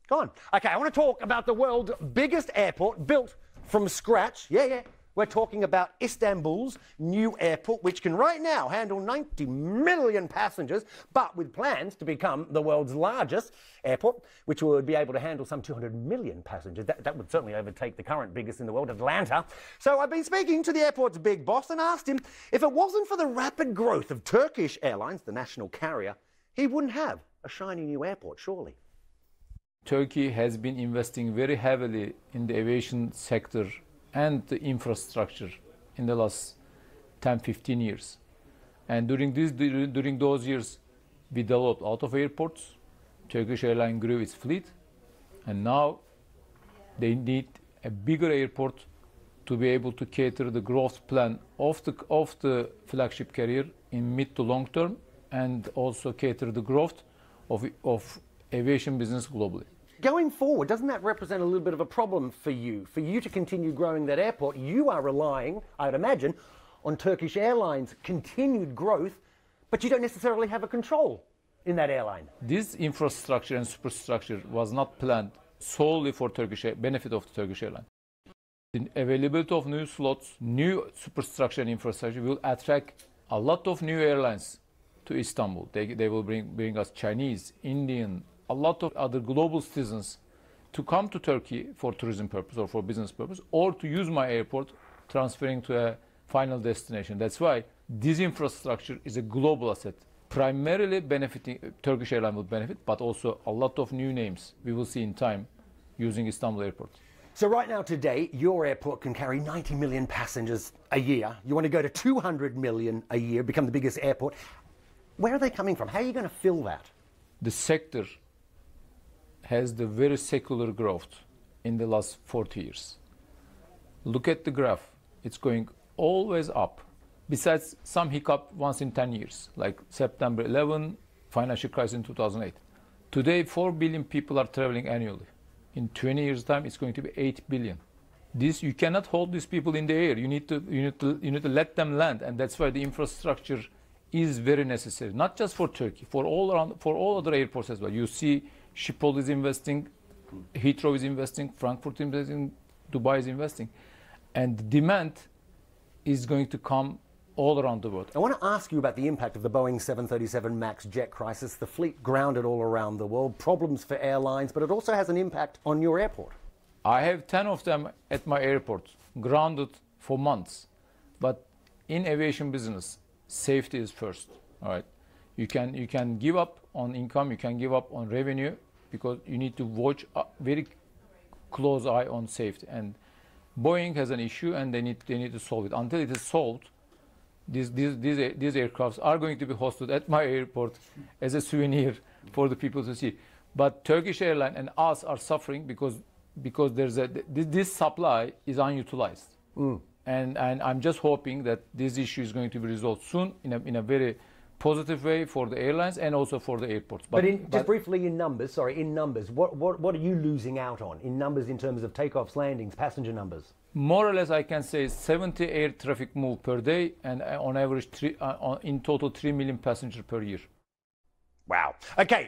Go on. Okay, I want to talk about the world's biggest airport built from scratch. Yeah. We're talking about Istanbul's new airport, which can right now handle 90 million passengers, but with plans to become the world's largest airport, which would be able to handle some 200 million passengers. That would certainly overtake the current biggest in the world, Atlanta. So I've been speaking to the airport's big boss and asked him if it wasn't for the rapid growth of Turkish Airlines, the national carrier, he wouldn't have a shiny new airport, surely. Turkey has been investing very heavily in the aviation sector and the infrastructure in the last 10-15 years. And during those years, we developed a lot of airports. Turkish Airlines grew its fleet, and now they need a bigger airport to be able to cater the growth plan of the flagship carrier in mid to long term, and also cater the growth of aviation business globally. Going forward, doesn't that represent a little bit of a problem for you? For you to continue growing that airport, you are relying, I'd imagine, on Turkish Airlines' continued growth, but you don't necessarily have a control in that airline. This infrastructure and superstructure was not planned solely for benefit of the Turkish airline. The availability of new slots, new superstructure and infrastructure will attract a lot of new airlines to Istanbul. They will bring us Chinese, Indian, a lot of other global citizens to come to Turkey for tourism purpose or for business purpose, or to use my airport transferring to a final destination. That's why this infrastructure is a global asset, primarily benefiting Turkish Airlines will benefit, but also a lot of new names we will see in time using Istanbul Airport. So right now today, your airport can carry 90 million passengers a year. You want to go to 200 million a year, become the biggest airport. Where are they coming from? How are you going to fill that? The sector has the very secular growth in the last 40 years. Look at the graph. It's going always up. Besides some hiccup once in 10 years, like September 11, financial crisis in 2008. Today, 4 billion people are traveling annually. In 20 years' time, it's going to be 8 billion. You cannot hold these people in the air. You need to let them land, and that's why the infrastructure is very necessary. Not just for Turkey, for all other airports as well. You see, Schiphol is investing, Heathrow is investing, Frankfurt is investing, Dubai is investing. And the demand is going to come all around the world. I want to ask you about the impact of the Boeing 737 MAX jet crisis, the fleet grounded all around the world, problems for airlines, but it also has an impact on your airport. I have 10 of them at my airport, grounded for months. But in aviation business, safety is first, all right? You can give up on income, you can give up on revenue, because you need to watch a very close eye on safety. And Boeing has an issue, and they need to solve it. Until it is solved, these aircrafts are going to be hosted at my airport as a souvenir for the people to see. But Turkish Airlines and us are suffering because this supply is unutilized. And I'm just hoping that this issue is going to be resolved soon in a very positive way for the airlines and also for the airports. Just briefly in numbers, what are you losing out on in numbers in terms of takeoffs, landings, passenger numbers? More or less, I can say 70 air traffic move per day, and on average, in total 3 million passengers per year. Wow. Okay,